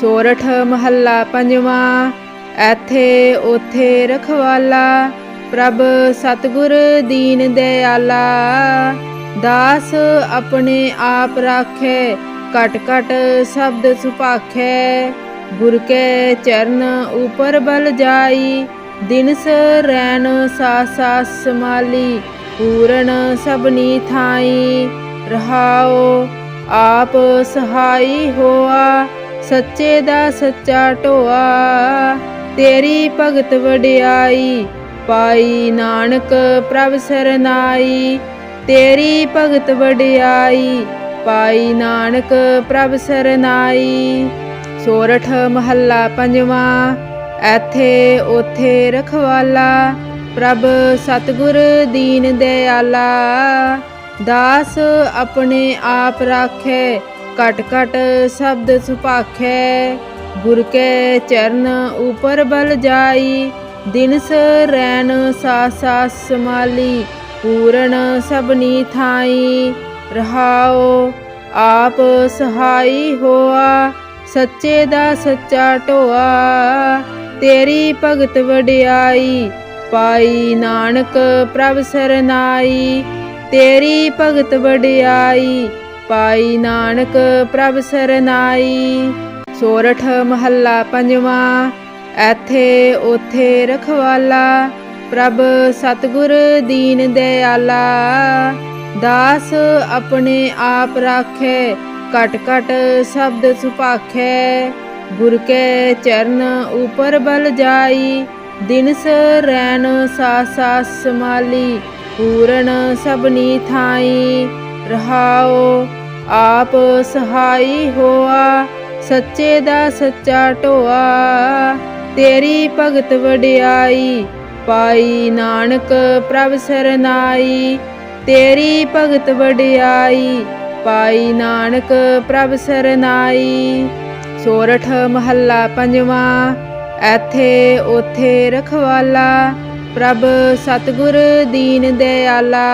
ਸੋਰਠ ਮਹੱਲਾ ਪੰਜਵਾਂ। ਐਥੇ ਓਥੇ ਰਖਵਾਲਾ, ਪ੍ਰਭ ਸਤਿਗੁਰ ਦੀਨ ਦਇਆਲਾ। ਦਾਸ ਆਪਣੇ ਆਪ ਰਾਖੈ, ਘਟ ਘਟ ਸ਼ਬਦ ਸੁਭਾਖੈ। ਗੁਰ ਕੇ ਚਰਨ ਉਪਰ ਬਲ ਜਾਈ, ਦਿਨਸ ਰੈਣ ਸਾਸ ਸਾਸ ਸਮਾਲੀ। ਪੂਰਨ ਸਭਨੀ ਥਾਈ, ਰਹਾਉ ਆਪ ਸਹਾਈ ਹੋਆ। ਸੱਚੇ ਦਾ ਸੱਚਾ ਢੋਆ, ਤੇਰੀ ਭਗਤ ਵਡਿਆਈ। ਪਾਈ ਨਾਨਕ ਪ੍ਰਭ ਸਰਨਾਈ, ਤੇਰੀ ਭਗਤ ਵਡਿਆਈ। ਪਾਈ ਨਾਨਕ ਪ੍ਰਭ ਸਰਨਾਈ। ਸੋਰਠ ਮਹੱਲਾ ਪੰਜਵਾਂ। ਐਥੇ ਓਥੇ ਰਖਵਾਲਾ, ਪ੍ਰਭ ਸਤਿਗੁਰ ਦੀਨ ਦਇਆਲਾ। ਦਾਸ ਆਪਣੇ ਆਪ ਰਾਖੈ, ਘਟ ਘਟ ਸ਼ਬਦ ਸੁਭਾਖੈ। ਗੁਰ ਕੇ ਚਰਨ ਉਪਰ ਬਲ ਜਾਈ, ਦਿਨਸ ਰੈਣ ਸਾਸ ਸਾਸ ਸਮਾਲੀ। ਪੂਰਨ ਸਭਨੀ ਥਾਈ, ਰਹਾਉ ਆਪ ਸਹਾਈ ਹੋਆ। ਸੱਚੇ ਦਾ ਸੱਚਾ ਢੋਆ, ਤੇਰੀ ਭਗਤ ਵਡਿਆਈ। ਪਾਈ ਨਾਨਕ ਪ੍ਰਭ ਸਰਨਾਈ, ਤੇਰੀ ਭਗਤ ਵਡਿਆਈ। ਪਾਈ ਨਾਨਕ ਪ੍ਰਭ ਸਰਨਾਈ। ਸੋਰਠ ਮਹੱਲਾ ਪੰਜਵਾਂ। ਐਥੇ ਓਥੇ ਰਖਵਾਲਾ, ਪ੍ਰਭ ਸਤਿਗੁਰ ਦੀਨ ਦਇਆਲਾ। ਦਾਸ ਆਪਣੇ ਆਪ ਰਾਖੈ, ਘਟ ਘਟ ਸ਼ਬਦ ਸੁਭਾਖੈ। ਗੁਰ ਕੇ ਚਰਨ ਉਪਰ ਬਲ ਜਾਈ, ਦਿਨਸ ਰੈਣ ਸਾਸ ਸਾਸ ਸਮਾਲੀ। ਪੂਰਨ ਸਭਨੀ ਥਾਈ, ਰਹਾਉ ਆਪ ਸਹਾਈ ਹੋਆ। ਸੱਚੇ ਦਾ ਸੱਚਾ ਢੋਆ, ਤੇਰੀ ਭਗਤ ਵਡਿਆਈ। ਪਾਈ ਨਾਨਕ ਪ੍ਰਭ ਸਰਨਾਈ, ਤੇਰੀ ਭਗਤ ਵਡਿਆਈ। ਪਾਈ ਨਾਨਕ ਪ੍ਰਭ ਸਰਨਾਈ। ਸੋਰਠ ਮਹੱਲਾ ਪੰਜਵਾਂ। ਐਥੇ ਓਥੇ ਰਖਵਾਲਾ, ਪ੍ਰਭ ਸਤਿਗੁਰ ਦੀਨ ਦਇਆਲਾ।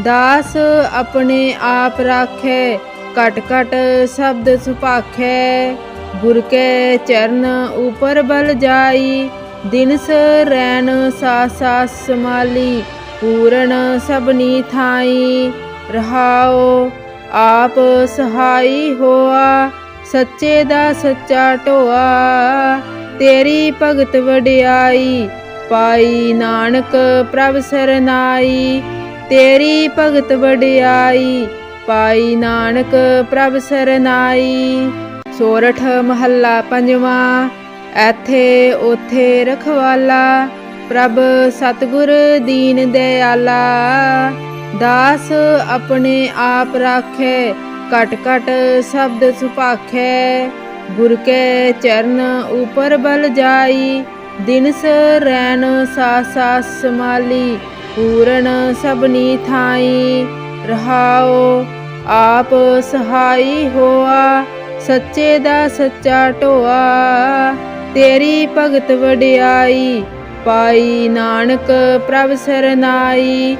ਦਾਸ ਆਪਣੇ ਆਪ ਰਾਖੈ, ਘਟ ਘਟ ਸ਼ਬਦ ਸੁਭਾਖੈ। ਗੁਰ ਕੇ ਚਰਨ ਉਪਰ ਬਲ ਜਾਈ, ਦਿਨਸ ਰੈਣ ਸਾਸ ਸਾਸ ਸਮਾਲੀ। ਪੂਰਨ ਸਭਨੀ ਥਾਈ, ਰਹਾਉ ਆਪ ਸਹਾਈ ਹੋਆ। ਸੱਚੇ ਦਾ ਸੱਚਾ ਢੋਆ, ਤੇਰੀ ਭਗਤ ਵਡਿਆਈ। ਪਾਈ ਨਾਨਕ ਪ੍ਰਭ ਸਰਨਾਈ, ਤੇਰੀ ਭਗਤ ਵਡਿਆਈ। ਪਾਈ ਨਾਨਕ ਪ੍ਰਭ ਸਰਨਾਈ। ਸੋਰਠ ਮਹੱਲਾ ਪੰਜਵਾਂ। ਐਥੇ ਓਥੇ ਰਖਵਾਲਾ, ਪ੍ਰਭ ਸਤਿਗੁਰ ਦੀਨ ਦਇਆਲਾ। ਦਾਸ ਆਪਣੇ ਆਪ ਰਾਖੈ, ਘਟ ਘਟ ਸ਼ਬਦ ਸੁਭਾਖੈ। ਗੁਰ ਕੇ ਚਰਨ ਉਪਰ ਬਲ ਜਾਈ, ਦਿਨਸ ਰੈਣ ਸਾਸ ਸਾਸ ਸਮਾਲੀ। ਪੂਰਨ ਸਭਨੀ ਥਾਈ, ਰਹਾਉ ਆਪ ਸਹਾਈ ਹੋਆ। ਸੱਚੇ ਦਾ ਸੱਚਾ ਢੋਆ, ਤੇਰੀ ਭਗਤ ਵਡਿਆਈ। ਪਾਈ ਨਾਨਕ ਪ੍ਰਭ ਸਰਨਾਈ,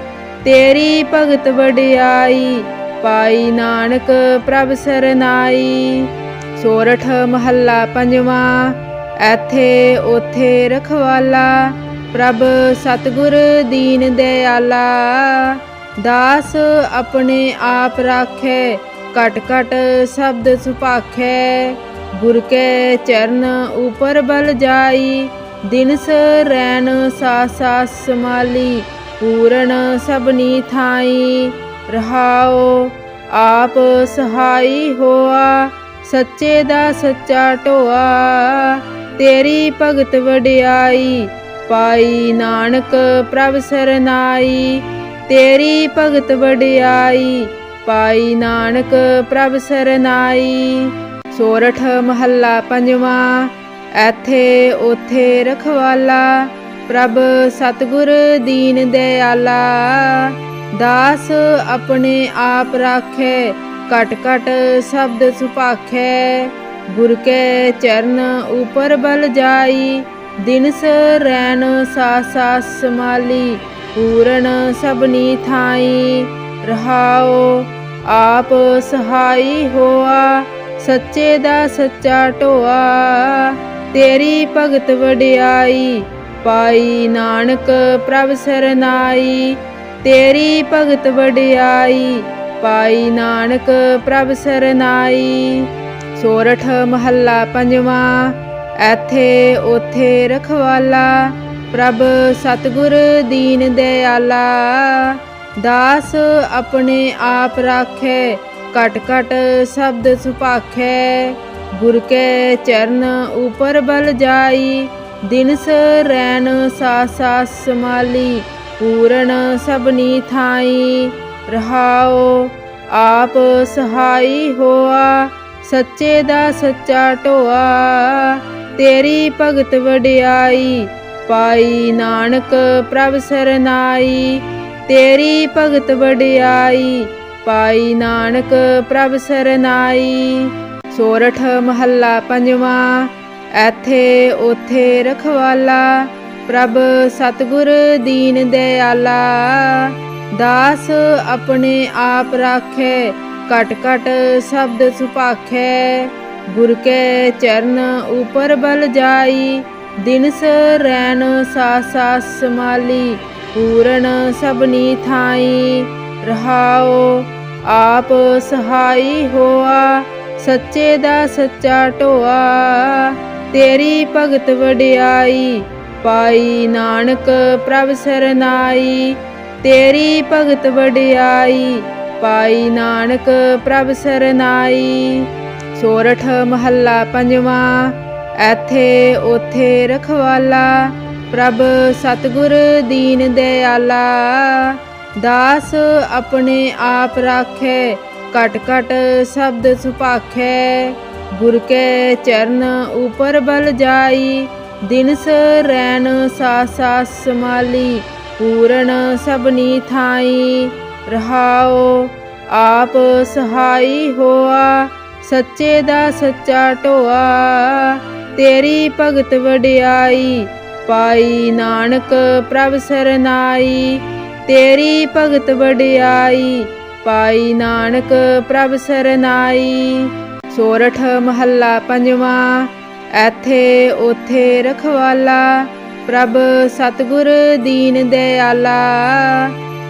ਤੇਰੀ ਭਗਤ ਵਡਿਆਈ। ਪਾਈ ਨਾਨਕ ਪ੍ਰਭ ਸਰਨਾਈ। ਸੋਰਠ ਮਹੱਲਾ ਪੰਜਵਾਂ। ਐਥੇ ਓਥੇ ਰਖਵਾਲਾ, ਪ੍ਰਭ ਸਤਿਗੁਰ ਦੀਨ ਦਇਆਲਾ। ਦਾਸ ਆਪਣੇ ਆਪ ਰਾਖੈ, ਘਟ ਘਟ ਸ਼ਬਦ ਸੁਭਾਖੈ। ਗੁਰ ਕੇ ਚਰਨ ਉਪਰ ਬਲ ਜਾਈ, ਦਿਨਸ ਰੈਣ ਸਾਸ ਸਾਸ ਸਮਾਲੀ। ਪੂਰਨ ਸਭਨੀ ਥਾਈ, ਰਹਾਉ ਆਪ ਸਹਾਈ ਹੋਆ। ਸੱਚੇ ਦਾ ਸੱਚਾ ਢੋਆ, ਤੇਰੀ ਭਗਤ ਵਡਿਆਈ। ਪਾਈ ਨਾਨਕ ਪ੍ਰਭ ਸਰਨਾਈ, ਤੇਰੀ ਭਗਤ ਵਡਿਆਈ। ਪਾਈ ਨਾਨਕ ਪ੍ਰਭ ਸਰਨਾਈ। ਸੋਰਠ ਮਹੱਲਾ ਪੰਜਵਾਂ। ਐਥੇ ਓਥੇ ਰਖਵਾਲਾ, ਪ੍ਰਭ ਸਤਿਗੁਰ ਦੀਨ ਦਇਆਲਾ। ਦਾਸ ਆਪਣੇ ਆਪ ਰਾਖੈ, ਘਟ ਘਟ ਸ਼ਬਦ ਸੁਭਾਖੈ। ਗੁਰ ਕੇ ਚਰਨ ਉਪਰ ਬਲ ਜਾਈ, ਦਿਨਸ ਰੈਣ ਸਾਸ ਸਾਸ ਸਮਾਲੀ। ਪੂਰਨ ਸਭਨੀ ਥਾਈ, ਰਹਾਉ ਆਪ ਸਹਾਈ ਹੋਆ। ਸੱਚੇ ਦਾ ਸੱਚਾ ਢੋਆ। ਤੇਰੀ ਭਗਤ ਵਡਿਆਈ ਪਾਈ ਨਾਨਕ ਪ੍ਰਭ ਸਰਨਾਈ। ਤੇਰੀ ਭਗਤ ਵਡਿਆਈ ਪਾਈ ਨਾਨਕ ਪ੍ਰਭ ਸਰਨਾਈ। ਸੋਰਠ ਮਹੱਲਾ ਪੰਜਵਾਂ। ਐਥੇ ਓਥੇ ਰਖਵਾਲਾ ਪ੍ਰਭ ਸਤਿਗੁਰ ਦੀਨ ਦਿਆਲਾ। ਦਾਸ ਆਪਣੇ ਆਪ ਰਾਖੈ ਘਟ ਘਟ ਸ਼ਬਦ ਸੁਭਾਖੈ। ਗੁਰ ਕੇ ਚਰਨ ਉਪਰ ਬਲ ਜਾਈ ਦਿਨਸ ਰੈਨ ਸਾਸ ਸਾਸ ਸਮਾਲੀ। ਪੂਰਨ ਸਭਨੀ ਥਾਈ ਰਹਾਓ ਆਪ ਸਹਾਈ ਹੋਆ। ਸੱਚੇ ਦਾ ਸੱਚਾ ਢੋਆ। ਤੇਰੀ ਭਗਤ ਵਡਿਆਈ ਪਾਈ ਨਾਨਕ ਪ੍ਰਭ ਸਰਨਾਈ। ਤੇਰੀ ਭਗਤ ਵਡਿਆਈ ਪਾਈ ਨਾਨਕ ਪ੍ਰਭ ਸਰਨਾਈ। ਸੋਰਠ ਮਹੱਲਾ ਪੰਜਵਾਂ। ਐਥੇ ਓਥੇ ਰਖਵਾਲਾ ਪ੍ਰਭ ਸਤਿਗੁਰ ਦੀਨ ਦਿਆਲਾ। ਦਾਸ ਆਪਣੇ ਆਪ ਰਾਖੈ ਘਟ ਘਟ ਸ਼ਬਦ ਸੁਭਾਖੈ। ਗੁਰ ਕੇ ਚਰਨ ਉਪਰ ਬਲ ਜਾਈ ਦਿਨਸ ਰੈਨ ਸਾਸ ਸਾਸ ਸਮਾਲੀ। ਪੂਰਨ ਸਭਨੀ ਥਾਈ ਰਹਾਓ ਆਪ ਸਹਾਈ ਹੋਆ। ਸੱਚੇ ਦਾ ਸੱਚਾ ਢੋਆ। ਤੇਰੀ ਭਗਤ ਵਡਿਆਈ ਪਾਈ ਨਾਨਕ ਪ੍ਰਭ ਸਰਨਾਈ। ਤੇਰੀ ਭਗਤ ਵਡਿਆਈ ਪਾਈ ਨਾਨਕ ਪ੍ਰਭ ਸਰਨਾਈ। ਸੋਰਠ ਮਹੱਲਾ ਪੰਜਵਾਂ। ਐਥੇ ਓਥੇ ਰਖਵਾਲਾ ਪ੍ਰਭ ਸਤਿਗੁਰ ਦੀਨ ਦਿਆਲਾ। ਦਾਸ ਆਪਣੇ ਆਪ ਰਾਖੈ ਘਟ ਘਟ ਸ਼ਬਦ ਸੁਭਾਖੈ। ਗੁਰ ਕੇ ਚਰਨ ਉਪਰ ਬਲ ਜਾਈ ਦਿਨਸ ਰੈਨ ਸਾਸ ਸਾਸ ਸਮਾਲੀ। ਪੂਰਨ ਸਭਨੀ ਥਾਈ ਰਹਾਓ ਆਪ ਸਹਾਈ ਹੋਆ। ਸੱਚੇ ਦਾ ਸੱਚਾ ਢੋਆ। ਤੇਰੀ ਭਗਤ ਵਡਿਆਈ ਪਾਈ ਨਾਨਕ ਪ੍ਰਭ ਸਰਨਾਈ। ਤੇਰੀ ਭਗਤ ਵਡਿਆਈ ਪਾਈ ਨਾਨਕ ਪ੍ਰਭ ਸਰਨਾਈ। ਸੋਰਠ ਮਹੱਲਾ ਪੰਜਵਾਂ। ਐਥੇ ਓਥੇ ਰਖਵਾਲਾ ਪ੍ਰਭ ਸਤਿਗੁਰ ਦੀਨ ਦਿਆਲਾ।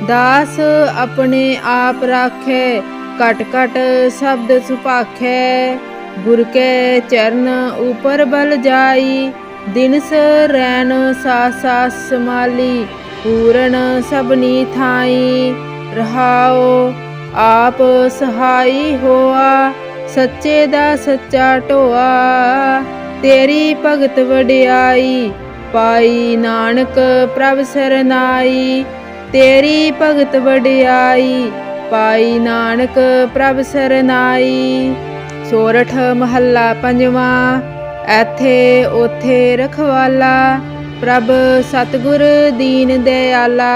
ਦਾਸ ਆਪਣੇ ਆਪ ਰਾਖੈ ਘਟ ਘਟ ਸ਼ਬਦ ਸੁਭਾਖੈ। ਗੁਰ ਕੇ ਚਰਨ ਉਪਰ ਬਲ ਜਾਈ ਦਿਨਸ ਰੈਨ ਸਾਸ ਸਾਸ ਸਮਾਲੀ। ਪੂਰਨ ਸਭਨੀ ਥਾਈ ਰਹਾਓ ਆਪ ਸਹਾਈ ਹੋਆ। ਸੱਚੇ ਦਾ ਸੱਚਾ ਢੋਆ। ਤੇਰੀ ਭਗਤ ਵਡਿਆਈ ਪਾਈ ਨਾਨਕ ਪ੍ਰਭ ਸਰਨਾਈ। ਤੇਰੀ ਭਗਤ ਵਡਿਆਈ ਪਾਈ ਨਾਨਕ ਪ੍ਰਭ ਸਰਨਾਈ। ਸੋਰਠ ਮਹੱਲਾ ਪੰਜਵਾਂ। ਐਥੇ ਓਥੇ ਰਖਵਾਲਾ ਪ੍ਰਭ ਸਤਿਗੁਰ ਦੀਨ ਦਿਆਲਾ।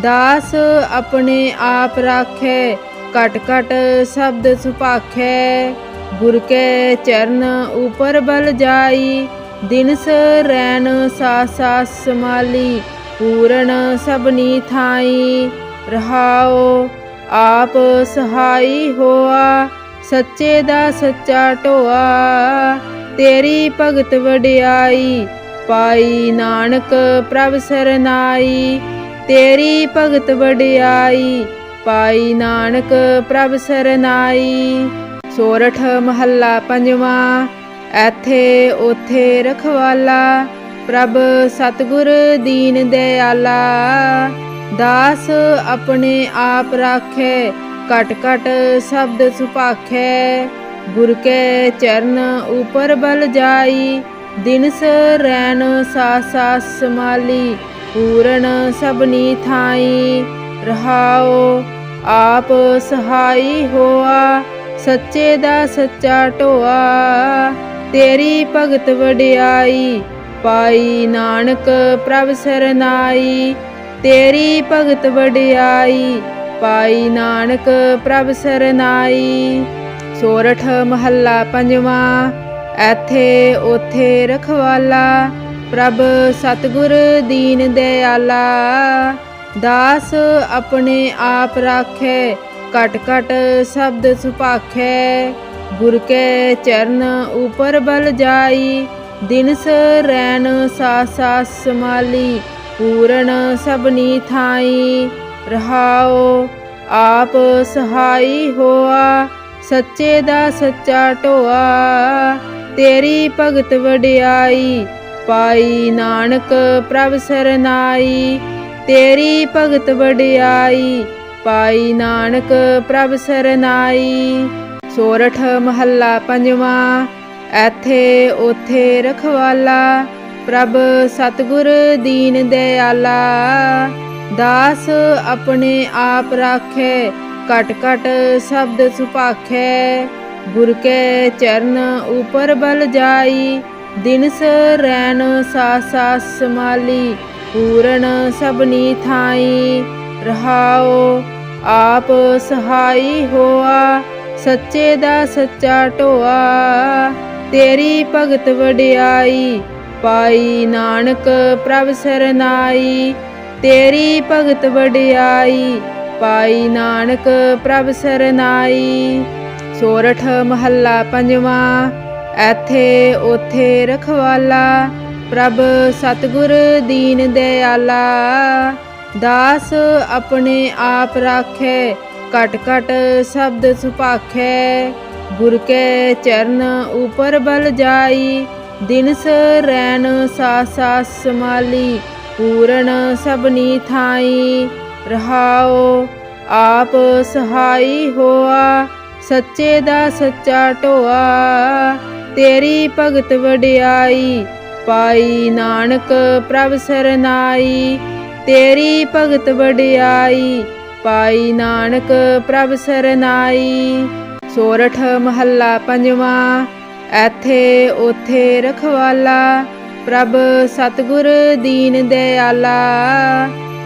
ਦਾਸ ਆਪਣੇ ਆਪ ਰਾਖੈ ਘਟ ਘਟ ਸ਼ਬਦ ਸੁਭਾਖੈ। ਗੁਰ ਕੇ ਚਰਨ ਉਪਰ ਬਲ ਜਾਈ ਦਿਨਸ ਰੈਨ ਸਾਸ ਸਾਸ ਸਮਾਲੀ। ਪੂਰਨ ਸਭਨੀ ਥਾਈ ਰਹਾਓ ਆਪ ਸਹਾਈ ਹੋਆ। ਸੱਚੇ ਦਾ ਸੱਚਾ ਢੋਆ। ਤੇਰੀ ਭਗਤ ਵਡਿਆਈ ਪਾਈ ਨਾਨਕ ਪ੍ਰਭ ਸਰਨਾਈ। ਤੇਰੀ ਭਗਤ ਵਡਿਆਈ ਪਾਈ ਨਾਨਕ ਪ੍ਰਭ ਸਰਨਾਈ। ਸੋਰਠ ਮਹੱਲਾ ਪੰਜਵਾਂ। ਐਥੇ ਓਥੇ ਰਖਵਾਲਾ ਪ੍ਰਭ ਸਤਿਗੁਰ ਦੀਨ ਦਿਆਲਾ। ਦਾਸ ਆਪਣੇ ਆਪ ਰਾਖੈ ਘਟ ਘਟ ਸ਼ਬਦ ਸੁਭਾਖੈ। ਗੁਰ ਕੇ ਚਰਨ ਉਪਰ ਬਲ ਜਾਈ ਦਿਨਸ ਰੈਨ ਸਾਸ ਸਾਸ ਸਮਾਲੀ। ਪੂਰਨ ਸਭਨੀ ਥਾਈ ਰਹਾਓ ਆਪ ਸਹਾਈ ਹੋਆ। ਸੱਚੇ ਦਾ ਸੱਚਾ ਢੋਆ। ਤੇਰੀ ਭਗਤ ਵਡਿਆਈ ਪਾਈ ਨਾਨਕ ਪ੍ਰਭ ਸਰਨਾਈ। ਤੇਰੀ ਭਗਤ ਵਡਿਆਈ ਪਾਈ ਨਾਨਕ ਪ੍ਰਭ ਸਰਨਾਈ। ਸੋਰਠ ਮਹੱਲਾ ਪੰਜਵਾਂ। ਐਥੇ ਓਥੇ ਰਖਵਾਲਾ ਪ੍ਰਭ ਸਤਿਗੁਰ ਦੀਨ ਦਿਆਲਾ। ਦਾਸ ਆਪਣੇ ਆਪ ਰਾਖੈ ਘਟ ਘਟ ਸ਼ਬਦ ਸੁਭਾਖੈ। गुर के चरण ऊपर बल जाई, दिनस रैन सास समाली, पूरन सबनी थाई। रहाओ आप सहाई होआ, सच्चे दा सच्चा ढोआ, तेरी भगत वडियाई, पाई नानक प्रभ सरनाई। तेरी भगत वडियाई, पाई नानक प्रभ सरनाई। सोरठ महला पंजवां। ਐਥੇ ਓਥੇ ਰਖਵਾਲਾ, ਪ੍ਰਭ ਸਤਿਗੁਰ ਦੀਨ ਦਇਆਲਾ। ਦਾਸ ਆਪਣੇ ਆਪ ਰਾਖੈ, ਘਟ ਘਟ ਸ਼ਬਦ ਸੁਭਾਖੈ। ਗੁਰ ਕੇ ਚਰਨ ਉਪਰ ਬਲ ਜਾਈ, ਦਿਨਸ ਰੈਨ ਸਾਸ ਸਮਾਲੀ, ਪੂਰਨ ਸਭਨੀ ਥਾਈ। ਰਹਾਓ ਆਪ ਸਹਾਈ ਹੋਆ, ਸੱਚੇ ਦਾ ਸੱਚਾ ਢੋਆ, तेरी भगत वडियाई, पाई नानक प्रभ सरनाई। तेरी भगत वडियाई, पाई नानक प्रभ सरनाई। सोरठ महला पंजवां। ਐਥੇ ਓਥੇ रखवाला, प्रभ सतगुर दीन दयाला। दास अपने आप राखै, घट घट शब्द सुभाखै। गुर के चरण ऊपर बल जाई, दिनस रैन सास समाली, पूरन सबनी थाई। रहाओ आप सहाई होआ, सच्चे दा सच्चा ढोआ, तेरी भगत वडियाई, पाई नानक प्रभ सरनाई। तेरी भगत वडियाई, पाई नानक प्रभ सरनाई। सोरठ महला पंजवां। ਐਥੇ ਓਥੇ रखवाला, प्रभ सतगुर दीन दयाला।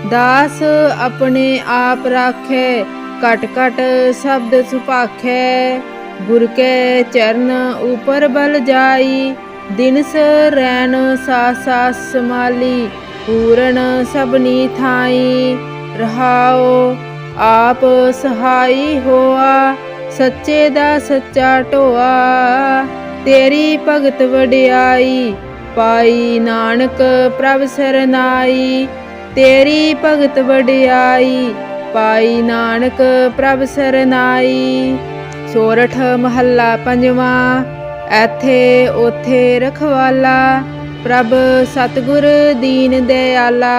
दास अपने आप राखै, घट घट शब्द सुभाखै। गुर के चरण ऊपर बल जाई, दिनस रैन सास समाली, पूरन सबनी थाई। रहाओ आप सहाई होआ, सच्चे दा सच्चा ढोआ, तेरी भगत वडियाई, पाई नानक प्रभ सरनाई। तेरी भगत वडियाई, पाई नानक प्रभ सरनाई। सोरठ महला पंजवां। ਐਥੇ ਓਥੇ रखवाला, प्रभ सतगुर दीन दयाला।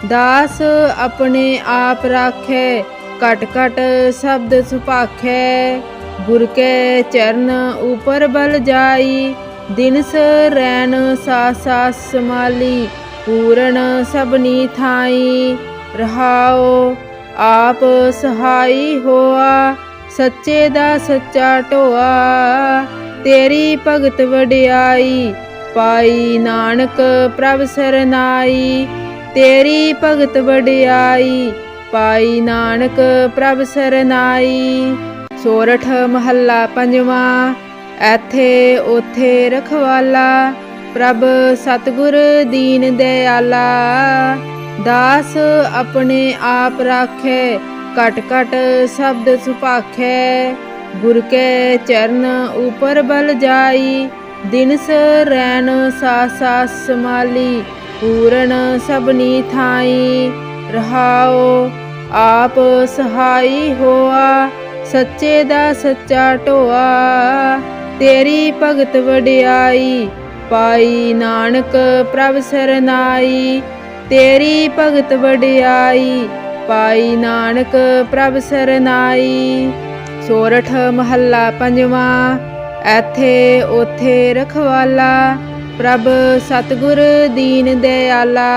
दास अपने आप राखै, घट घट शब्द सुभाखै। गुर के चरण ऊपर बल जाई, दिनस रैन सास समाली, पूरन सबनी थाई। रहाओ आप सहाई होआ, सच्चे दा सच्चा ढोआ, तेरी भगत वडियाई, पाई नानक प्रभ सरनाई। तेरी भगत वडियाई, पाई नानक प्रभ सरनाई। सोरठ महला पंजवां। ਐਥੇ ਓਥੇ रखवाला, प्रभ सतगुर दीन दयाला। दास अपने आप राखै, घट घट शब्द सुभाखै। गुर के चरण ऊपर बल जाई, दिनस रैन सास समाली, पूरन सबनी थाई। रहाओ आप सहाई होआ, सच्चे दा सच्चा ढोआ, तेरी भगत वडियाई, पाई नानक प्रभ सरनाई। तेरी भगत वडियाई, पाई नानक प्रभ सरनाई। सोरठ महला पंजवां। ਐਥੇ ਓਥੇ रखवाला, प्रभ सतगुर दीन दयाला।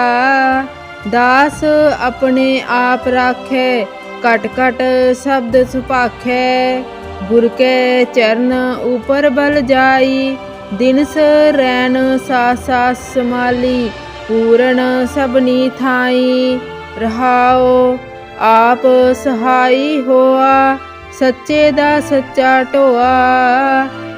दास अपने आप राखै, घट घट शब्द सुभाखै। गुर के चरण ऊपर बल जाई, दिनस रैन सास समाली, पूरन सबनी थाई। रहाओ आप सहाई होआ, सच्चे दा सच्चा ढोआ,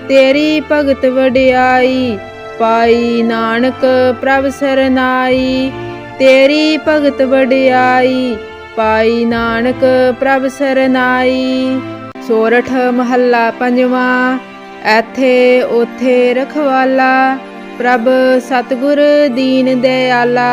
तेरी भगत वडियाई, पाई नानक प्रभ सरनाई। तेरी भगत वडियाई, पाई नानक प्रभ सरनाई। ਸੋਰਠ ਮਹੱਲਾ ਪੰਜਵਾਂ। ਐਥੇ ਓਥੇ ਰਖਵਾਲਾ, ਪ੍ਰਭ ਸਤਿਗੁਰ ਦੀਨ ਦਇਆਲਾ।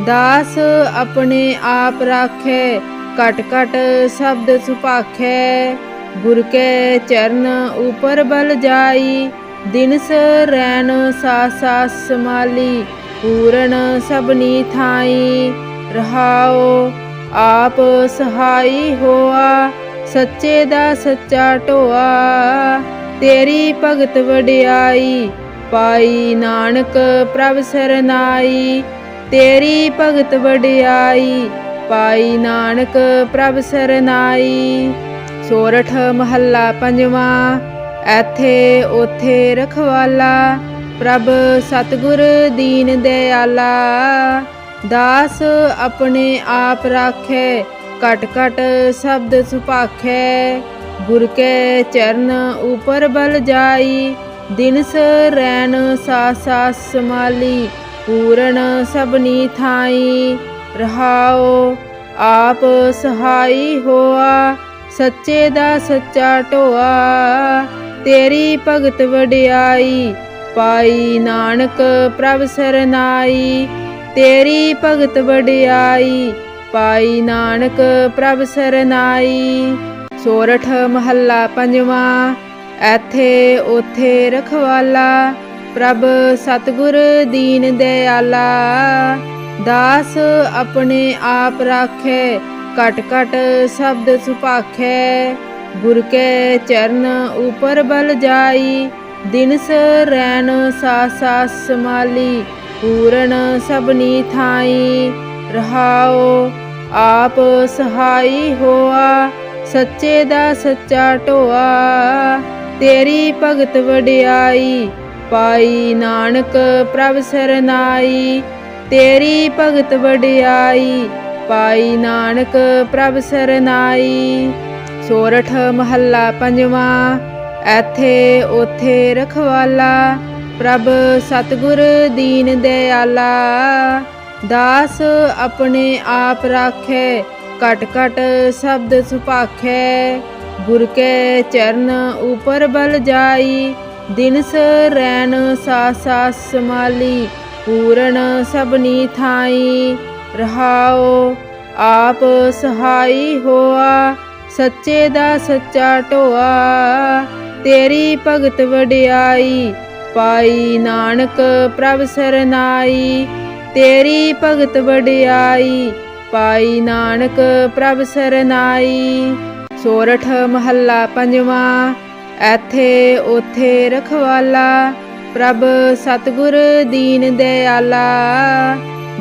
ਦਾਸ ਆਪਣੇ ਆਪ ਰਾਖੈ, ਘਟ ਘਟ ਸ਼ਬਦ ਸੁਭਾਖੈ। ਗੁਰ ਕੇ ਚਰਨ ਉਪਰ ਬਲ ਜਾਈ, ਦਿਨਸ ਰੈਨ ਸਾਸ ਸਾਸ ਸਮਾਲੀ। ਪੂਰਨ ਸਭਨੀ ਥਾਈ, ਰਹਾਉ ਆਪ ਸਹਾਈ ਹੋਆ। ਸੱਚੇ ਦਾ ਸੱਚਾ ਢੋਆ, ਤੇਰੀ ਭਗਤ ਵਡਿਆਈ। ਪਾਈ ਨਾਨਕ ਪ੍ਰਭ ਸਰਨਾਈ, ਤੇਰੀ ਭਗਤ ਵਡਿਆਈ। ਪਾਈ ਨਾਨਕ ਪ੍ਰਭ ਸਰਨਾਈ। ਸੋਰਠ ਮਹੱਲਾ ਪੰਜਵਾਂ। ਐਥੇ ਓਥੇ ਰਖਵਾਲਾ, ਪ੍ਰਭ ਸਤਿਗੁਰ ਦੀਨ ਦਇਆਲਾ। ਦਾਸ ਆਪਣੇ ਆਪ ਰਾਖੈ, ਘਟ ਘਟ ਸ਼ਬਦ ਸੁਭਾਖੈ। ਗੁਰ ਕੇ ਚਰਨ ਉਪਰ ਬਲ ਜਾਈ, ਦਿਨਸ ਰੈਨ ਸਾਸ ਸਾਸ ਸਮਾਲੀ। ਪੂਰਨ ਸਭਨੀ ਥਾਈ, ਰਹਾਉ ਆਪ ਸਹਾਈ ਹੋਆ। ਸੱਚੇ ਦਾ ਸੱਚਾ ਢੋਆ, ਤੇਰੀ ਭਗਤ ਵਡਿਆਈ। ਪਾਈ ਨਾਨਕ ਪ੍ਰਭ ਸਰਨਾਈ, ਤੇਰੀ ਭਗਤ ਵਡਿਆਈ। ਪਾਈ ਨਾਨਕ ਪ੍ਰਭ ਸਰਨਾਈ। ਸੋਰਠ ਮਹੱਲਾ ਪੰਜਵਾਂ। ਐਥੇ ਓਥੇ ਰਖਵਾਲਾ, ਪ੍ਰਭ ਸਤਿਗੁਰ ਦੀਨ ਦਇਆਲਾ। ਦਾਸ ਆਪਣੇ ਆਪ ਰਾਖੈ, ਘਟ ਘਟ ਸ਼ਬਦ ਸੁਭਾਖੈ। ਗੁਰ ਕੇ ਚਰਨ ਉਪਰ ਬਲ ਜਾਈ, ਦਿਨਸ ਰੈਨ ਸਾਸ ਸਾਸ ਸਮਾਲੀ। ਪੂਰਨ ਸਭਨੀ ਥਾਈ, ਰਹਾਉ ਆਪ ਸਹਾਈ ਹੋਆ। ਸੱਚੇ ਦਾ ਸੱਚਾ ਢੋਆ, ਤੇਰੀ ਭਗਤ ਵਡਿਆਈ। ਪਾਈ ਨਾਨਕ ਪ੍ਰਭ ਸਰਨਾਈ, ਤੇਰੀ ਭਗਤ ਵਡਿਆਈ। ਪਾਈ ਨਾਨਕ ਪ੍ਰਭ ਸਰਨਾਈ। ਸੋਰਠ ਮਹੱਲਾ ਪੰਜਵਾਂ। ਐਥੇ ਓਥੇ ਰਖਵਾਲਾ, ਪ੍ਰਭ ਸਤਿਗੁਰ ਦੀਨ ਦਇਆਲਾ। ਦਾਸ ਆਪਣੇ ਆਪ ਰਾਖੈ, ਘਟ ਘਟ ਸ਼ਬਦ ਸੁਭਾਖੈ। ਗੁਰ ਕੇ ਚਰਨ ਉਪਰ ਬਲ ਜਾਈ, ਦਿਨਸ ਰੈਨ ਸਾਸ ਸਾਸ ਸਮਾਲੀ। ਪੂਰਨ ਸਭਨੀ ਥਾਈ, ਰਹਾਉ ਆਪ ਸਹਾਈ ਹੋਆ। ਸੱਚੇ ਦਾ ਸੱਚਾ ਢੋਆ, ਤੇਰੀ ਭਗਤ ਵਡਿਆਈ। ਪਾਈ ਨਾਨਕ ਪ੍ਰਭ ਸਰਨਾਈ, ਤੇਰੀ ਭਗਤ ਵਡਿਆਈ। ਪਾਈ ਨਾਨਕ ਪ੍ਰਭ ਸਰਨਾਈ। ਸੋਰਠ ਮਹੱਲਾ ਪੰਜਵਾਂ। ਐਥੇ ਓਥੇ ਰਖਵਾਲਾ, ਪ੍ਰਭ ਸਤਿਗੁਰ ਦੀਨ ਦਇਆਲਾ।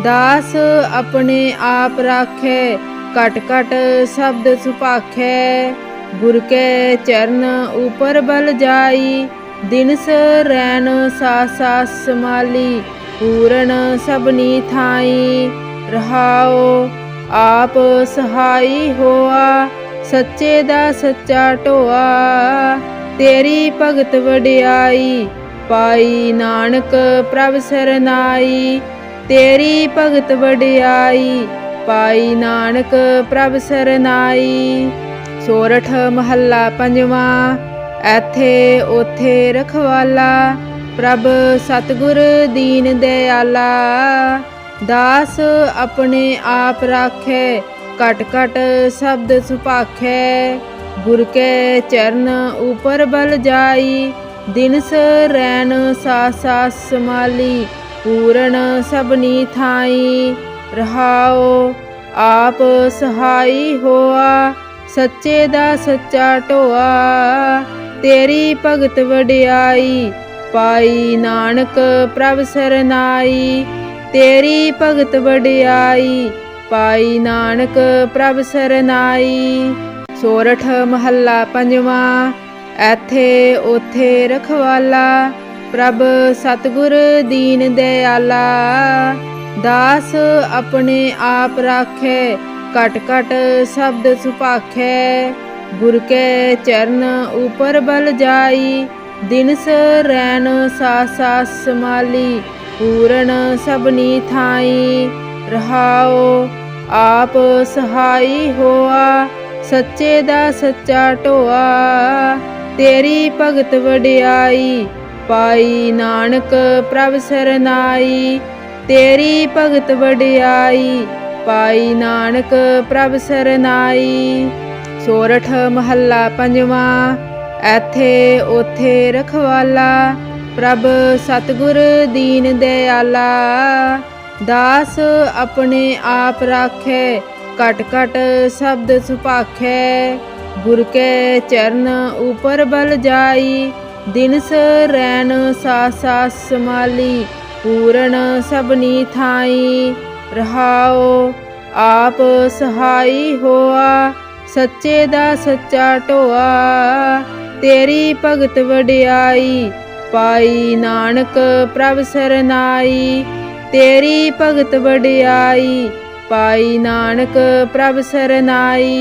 ਦਾਸ ਆਪਣੇ ਆਪ ਰਾਖੈ, ਘਟ ਘਟ ਸ਼ਬਦ ਸੁਭਾਖੈ। ਗੁਰ ਕੇ ਚਰਨ ਉਪਰ ਬਲ ਜਾਈ, ਦਿਨਸ ਰੈਨ ਸਾਸ ਸਾਸ ਸਮਾਲੀ। ਪੂਰਨ ਸਭਨੀ ਥਾਈ, ਰਹਾਉ ਆਪ ਸਹਾਈ ਹੋਆ। ਸੱਚੇ ਦਾ ਸੱਚਾ ਢੋਆ, ਤੇਰੀ ਭਗਤ ਵਡਿਆਈ। ਪਾਈ ਨਾਨਕ ਪ੍ਰਭ ਸਰਨਾਈ, ਤੇਰੀ ਭਗਤ ਵਡਿਆਈ। ਪਾਈ ਨਾਨਕ ਪ੍ਰਭ ਸਰਨਾਈ। ਸੋਰਠ ਮਹੱਲਾ ਪੰਜਵਾਂ। ਐਥੇ ਓਥੇ ਰਖਵਾਲਾ, ਪ੍ਰਭ ਸਤਿਗੁਰ ਦੀਨ ਦਇਆਲਾ। ਦਾਸ ਆਪਣੇ ਆਪ ਰਾਖੈ, ਘਟ ਘਟ ਸ਼ਬਦ ਸੁਭਾਖੈ। ਗੁਰ ਕੇ ਚਰਨ ਉਪਰ ਬਲ ਜਾਈ, ਦਿਨਸ ਰੈਨ ਸਾਸ ਸਾਸ ਸਮਾਲੀ। ਪੂਰਨ ਸਭਨੀ ਥਾਈ, ਰਹਾਉ ਆਪ ਸਹਾਈ ਹੋਆ। ਸੱਚੇ ਦਾ ਸੱਚਾ ਢੋਆ, ਤੇਰੀ ਭਗਤ ਵਡਿਆਈ। ਪਾਈ ਨਾਨਕ ਪ੍ਰਭ ਸਰਨਾਈ, ਤੇਰੀ ਭਗਤ ਵਡਿਆਈ। ਪਾਈ ਨਾਨਕ ਪ੍ਰਭ ਸਰਨਾਈ। ਸੋਰਠ ਮਹੱਲਾ ਪੰਜਵਾਂ। ਐਥੇ ਓਥੇ ਰਖਵਾਲਾ, ਪ੍ਰਭ ਸਤਿਗੁਰ ਦੀਨ ਦਇਆਲਾ। ਦਾਸ ਆਪਣੇ ਆਪ ਰਾਖੈ, ਘਟ ਘਟ ਸ਼ਬਦ ਸੁਭਾਖੈ। ਗੁਰ ਕੇ ਚਰਨ ਉਪਰ ਬਲ ਜਾਈ, ਦਿਨਸ ਰੈਨ ਸਾਸ ਸਾਸ ਸਮਾਲੀ। ਪੂਰਨ ਸਭਨੀ ਥਾਈ, ਰਹਾਉ ਆਪ ਸਹਾਈ ਹੋਆ। सच्चे दा सच्चा ढोआ। तेरी भगत वडियाई पाई नानक प्रभ सरनाई। तेरी भगत वडियाई पाई नानक प्रभ सरनाई। सोरठ महला पंजवां। ਐਥੇ ਓਥੇ ਰਖਵਾਲਾ ਪ੍ਰਭ ਸਤਿਗੁਰ ਦੀਨ ਦਿਆਲਾ। ਦਾਸ ਆਪਣੇ ਆਪ ਰਾਖੈ ਘਟ ਘਟ ਸ਼ਬਦ ਸੁਭਾਖੈ। ਗੁਰ ਕੇ ਚਰਨ ਉਪਰ ਬਲ ਜਾਈ ਦਿਨਸ ਰੈਣ ਸਾਸ ਸਾਸ ਸਮਾਲੀ। ਪੂਰਨ ਸਭਨੀ ਥਾਈ ਰਹਾਓ ਆਪ ਸਹਾਈ ਹੋਆ। ਸੱਚੇ ਦਾ ਸੱਚਾ ਢੋਆ। तेरी भगत वडियाई पाई नानक प्रभ सरनाई। तेरी भगत वडियाई पाई नानक प्रभ सरनाई।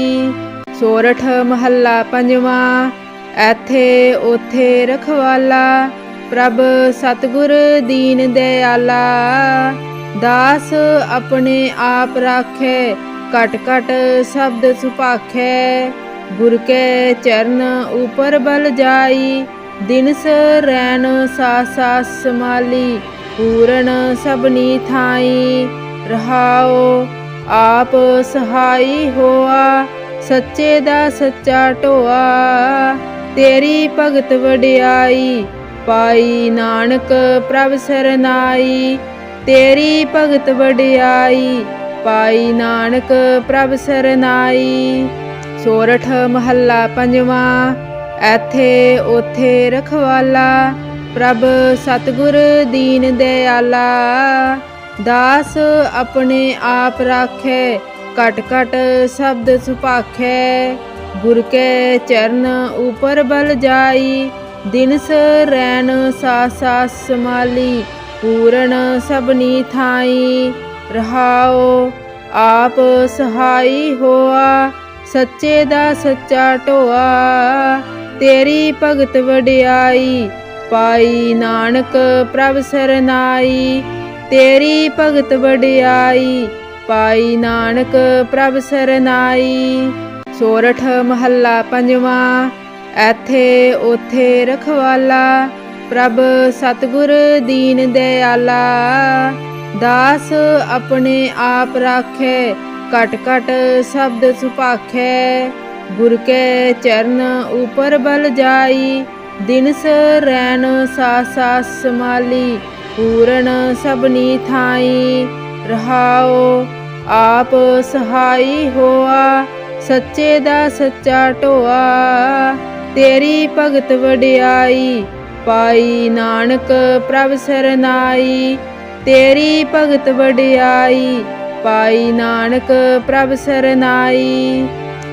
सोरठ महला पंजवां। ਐਥੇ ਓਥੇ ਰਖਵਾਲਾ प्रभ सतगुर दीन दयाला। दास अपने आप राखै घट घट शब्द सुभाखै। गुर के चरण ऊपर बल जाई दिनस रैन सास सास समाली। पूਰਨ सबनी थाई रहाओ आप सहाई होआ। सच्चे दा सच्चा ढोआ। तेरी भगत वडियाई पाई नानक प्रभ सरनाई। तेरी भगत वडियाई पाई नानक प्रभ सरनाई। सोरठ महला पंजवां। ਐਥੇ ਓਥੇ ਰਖਵਾਲਾ ਪ੍ਰਭ ਸਤਿਗੁਰ ਦੀਨ ਦਿਆਲਾ। ਦਾਸ ਆਪਣੇ ਆਪ ਰਾਖੈ ਘਟ ਘਟ ਸ਼ਬਦ ਸੁਭਾਖੈ। ਗੁਰ ਕੇ ਚਰਨ ਉਪਰ ਬਲ ਜਾਈ ਦਿਨਸ ਰੈਣ ਸਾਸ ਸਾਸ ਸਮਾਲੀ। ਪੂਰਨ ਸਭਨੀ ਥਾਈ ਰਹਾਓ ਆਪ ਸਹਾਈ ਹੋਆ। सच्चे दा सच्चा ढोआ। तेरी भगत वडियाई पाई नानक प्रभ सरनाई। तेरी भगत वडियाई पाई नानक प्रभ सरनाई। सोरठ महला पंजवां। ਐਥੇ ਓਥੇ ਰਖਵਾਲਾ प्रभ सतगुर दीन दयाला। दास अपने आप राखै घट घट शब्द सुभाखै। गुर के चरण ऊपर बल जाई दिनस रैन सास सास समाली। पूਰਨ सबनी थाई रहाओ आप सहाई होआ। सच्चे दा सच्चा ढोआ। तेरी भगत वडियाई पाई नानक प्रभ सरनाई। तेरी भगत वडियाई पाई नानक प्रभ सरनाई।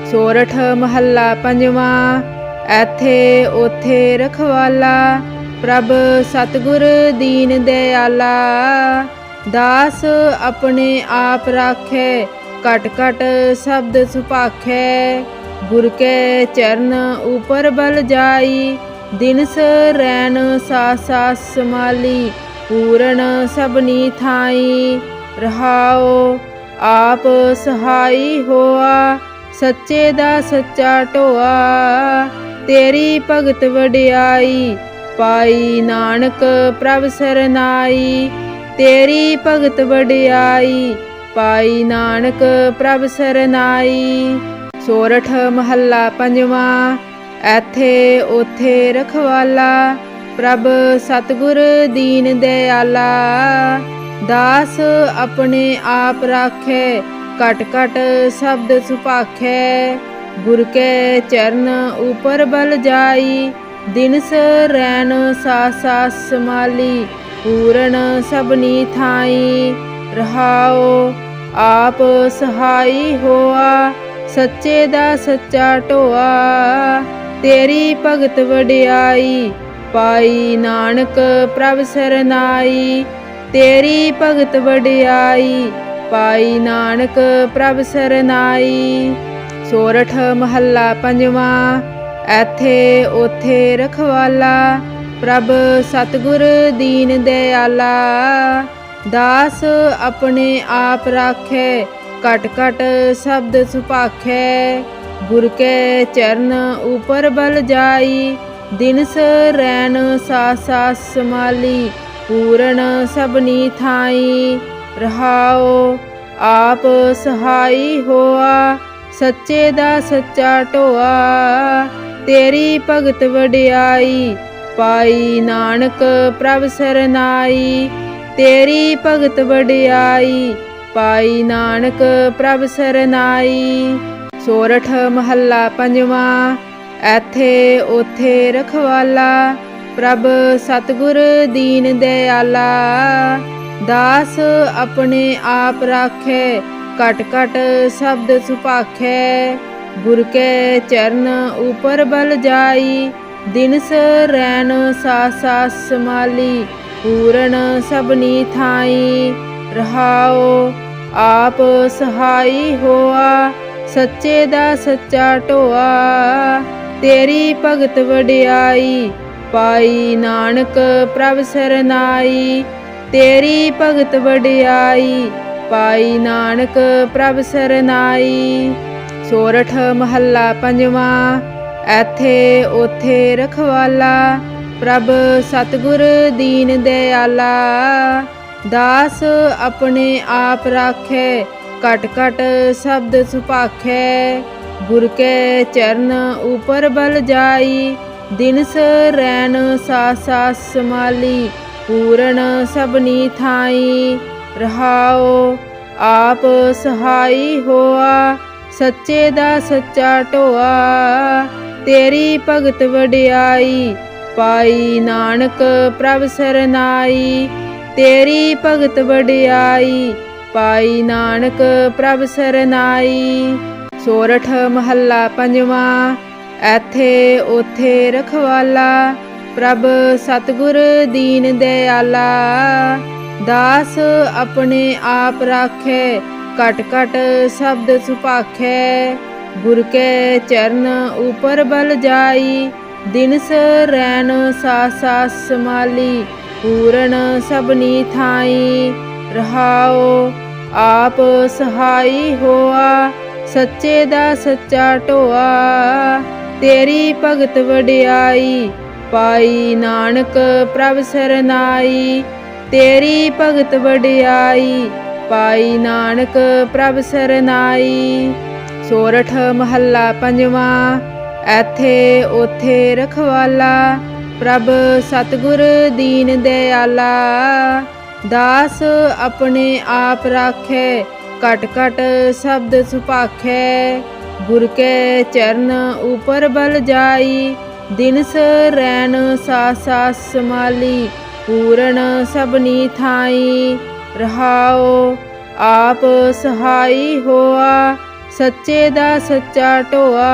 सोरठ महला पंजवां। ਐਥੇ ਓਥੇ ਰਖਵਾਲਾ प्रभ सतगुर दीन दयाला। दास अपने आप राखै घट घट शब्द सुभाखै। गुर के चरण ऊपर बल जाई दिनस रैन सास सास समाली। पूਰਨ सबनी थाई रहाओ आप सहाई होआ। सच्चे दा सच्चा ढोआ। तेरी भगत वडियाई पाई नानक प्रभ सरनाई। तेरी भगत वडियाई पाई नानक प्रभ सरनाई। सोरठ महला पंजवां। ਐਥੇ ਓਥੇ ਰਖਵਾਲਾ प्रभ सतगुर दीन दयाला। दास अपने आप राखै घट घट शब्द सुभाखै। गुर के चरण ऊपर बल जाई दिनस रैन सास सास समाली। पूਰਨ सबनी थाई रहाओ आप सहाई होआ। सच्चे दा सच्चा ढोआ। तेरी भगत वडियाई पाई नानक प्रभ सरनाई। तेरी भगत वडियाई पाई नानक प्रभ सरनाई। सोरठ महला पंजवां। ਐਥੇ ਓਥੇ ਰਖਵਾਲਾ प्रभ सतगुर दीन दयाला। दास अपने आप राखै घट घट शब्द सुभाखै। गुर के चरण ऊपर बल जाई, दिनस रैन सास सास समाली, पूरन सबनी थाई। रहाओ आप सहाई होआ, सच्चे दा सच्चा ढोआ, तेरी भगत वडियाई, पाई नानक प्रभ सरनाई। तेरी भगत वडियाई, पाई नानक प्रभ सरनाई। सोरठ महला पंजवा। ਐਥੇ ਓਥੇ ਰਖਵਾਲਾ, ਪ੍ਰਭ ਸਤਿਗੁਰ ਦੀਨ ਦਿਆਲਾ। ਦਾਸ ਆਪਣੇ ਆਪ ਰਾਖੈ, ਘਟ ਘਟ ਸ਼ਬਦ ਸੁਭਾਖੈ। ਗੁਰ ਕੇ ਚਰਨ ਉਪਰ ਬਲ ਜਾਈ, ਦਿਨਸ ਰੈਨ ਸਾਸ ਸਾਸ ਸਮਾਲੀ, ਪੂਰਨ ਸਭਨੀ ਥਾਈ। ਰਹਾਉ ਆਪ ਸਹਾਈ ਹੋਆ, ਸੱਚੇ ਦਾ ਸੱਚਾ ਢੋਆ, तेरी भगत वडियाई, पाई नानक प्रभ सरनाई। तेरी भगत वडियाई, पाई नानक प्रभ सरनाई। सोरठ महला पंजवा। ਐਥੇ ਓਥੇ रखवाला, प्रभ सतगुर दीन दयाला। दास अपने आप राखै, घट घट शब्द सुभाखै। गुर के चरण ऊपर बल जाई, दिनस रैन सास सास समाली, पूरन सबनी थाई। रहाओ आप सहाई होआ, सच्चे दा सच्चा ढोआ, तेरी भगत वडियाई, पाई नानक प्रभ सरनाई। तेरी भगत वडियाई, पाई नानक प्रभ सरनाई। सोरठ महला पंजवा। ਐਥੇ ਓਥੇ रखवाला, प्रभ सतगुर दीन दयाला। दास अपने आप राखै, घट घट शब्द सुभाखै। गुर के चरण ऊपर बल जाई, दिनस रैन सास सास समाली, पूरन सबनी थाई। रहाओ आप सहाई होआ, सच्चे दा सच्चा ढोआ, तेरी भगत वडियाई, पाई नानक प्रभ सरनाई। तेरी भगत वडियाई, पाई नानक प्रभ सरनाई। सोरठ महला पंजवा। ਐਥੇ ਓਥੇ रखवाला, प्रभ सतगुर दीन दयाला। दास अपने आप राखै, घट घट शब्द सुभाखै। गुर के चरण ऊपर बल जाई, दिनस रैन सास सास समाली, पूरन सबनी थाई। रहाओ आप सहाई होआ, सच्चे दा सच्चा ढोआ,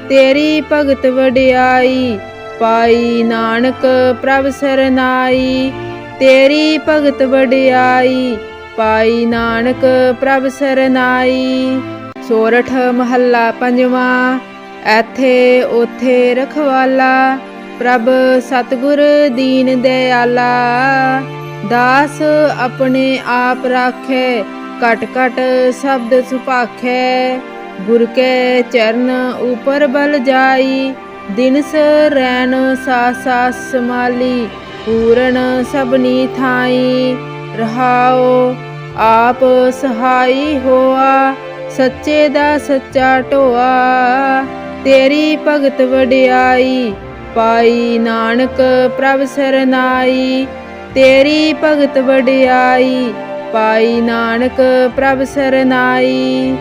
तेरी भगत वडियाई, पाई नानक प्रभ सरनाई। तेरी भगत वडियाई, पाई नानक प्रभ सरनाई। सोरठ महला पंजवा। ਐਥੇ ਓਥੇ रखवाला, प्रभ सतगुर दीन दयाला। दास अपने आप राखै, घट घट शब्द सुभाखै। गुर के चरण ऊपर बल जाई, दिनस रैन सास सास समाली, पूरन सबनी थाई। रहाओ आप सहाई होआ, सच्चे दा सच्चा ढोआ, तेरी भगत वडियाई, पाई नानक प्रभ सरनाई। तेरी भगत वडियाई, पाई नानक प्रभ सरनाई।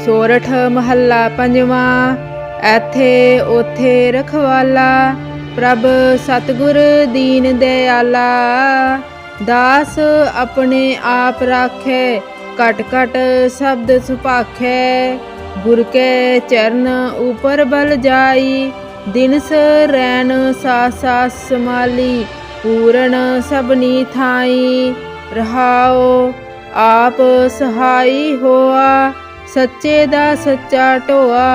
सोरठ महला पंजवा। ਐਥੇ ਓਥੇ रखवाला, प्रभ सतगुर दीन दयाला। दास अपने आप राखै, घट घट शब्द सुभाखै। गुर के चरण ऊपर बल जाई, दिनस रैन सास सास समाली, पूरन सबनी थाई। रहाओ आप सहाई होआ, सच्चे दा सच्चा ढोआ,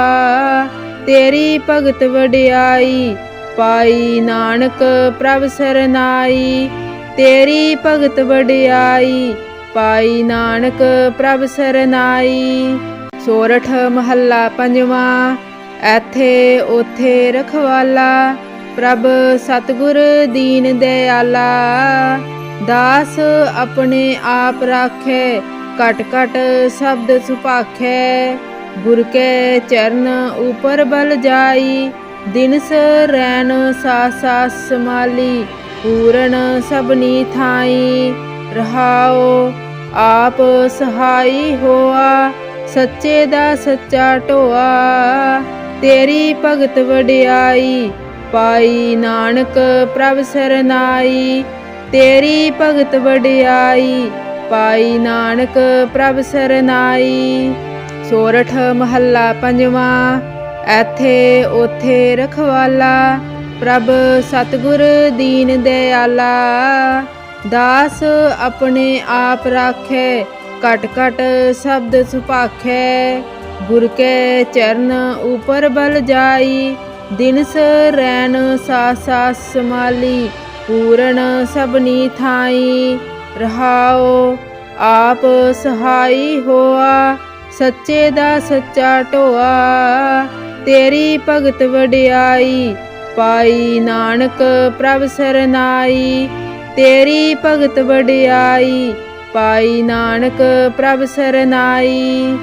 तेरी भगत वडियाई, पाई नानक प्रभ सरनाई। तेरी भगत वडियाई, पाई नानक प्रभ सरनाई। ਸੋਰਠ ਮਹੱਲਾ ਪੰਜਵਾਂ। ਐਥੇ ਓਥੇ ਰਖਵਾਲਾ, ਪ੍ਰਭ ਸਤਿਗੁਰ ਦੀਨ ਦਇਆਲਾ। ਦਾਸ ਆਪਣੇ ਆਪ ਰਾਖੈ, ਘਟ ਘਟ ਸ਼ਬਦ ਸੁਭਾਖੈ। ਗੁਰ ਕੇ ਚਰਨ ਉਪਰ ਬਲ ਜਾਈ, ਦਿਨਸ ਰੈਣ ਸਾਸ ਸਾਸ ਸਮਾਲੀ। ਪੂਰਨ ਸਭਨੀ ਥਾਈ, ਰਹਾਉ ਆਪ ਸਹਾਈ ਹੋਆ। ਸੱਚੇ ਦਾ ਸੱਚਾ ਢੋਆ, ਤੇਰੀ ਭਗਤ ਵਡਿਆਈ। ਪਾਈ ਨਾਨਕ ਪ੍ਰਭ ਸਰਨਾਈ, ਤੇਰੀ ਭਗਤ ਵਡਿਆਈ। ਪਾਈ ਨਾਨਕ ਪ੍ਰਭ ਸਰਨਾਈ। ਸੋਰਠ ਮਹੱਲਾ ਪੰਜਵਾਂ। ਐਥੇ ਓਥੇ ਰਖਵਾਲਾ, ਪ੍ਰਭ ਸਤਿਗੁਰ ਦੀਨ ਦਇਆਲਾ। ਦਾਸ ਆਪਣੇ ਆਪ ਰਾਖੈ, ਘਟ ਘਟ ਸ਼ਬਦ ਸੁਭਾਖੈ। ਗੁਰ ਕੇ ਚਰਨ ਉਪਰ ਬਲ ਜਾਈ, ਦਿਨਸ ਰੈਣ ਸਾਸ ਸਾਸ ਸਮਾਲੀ। ਪੂਰਨ ਸਭਨੀ ਥਾਈ, ਰਹਾਉ ਆਪ ਸਹਾਈ ਹੋਆ। ਸੱਚੇ ਦਾ ਸੱਚਾ ਢੋਆ, ਤੇਰੀ ਭਗਤ ਵਡਿਆਈ। ਪਾਈ ਨਾਨਕ ਪ੍ਰਭ ਸਰਨਾਈ, ਤੇਰੀ ਭਗਤ ਵਡਿਆਈ। ਪਾਈ ਨਾਨਕ ਪ੍ਰਭ ਸਰਨਾਈ।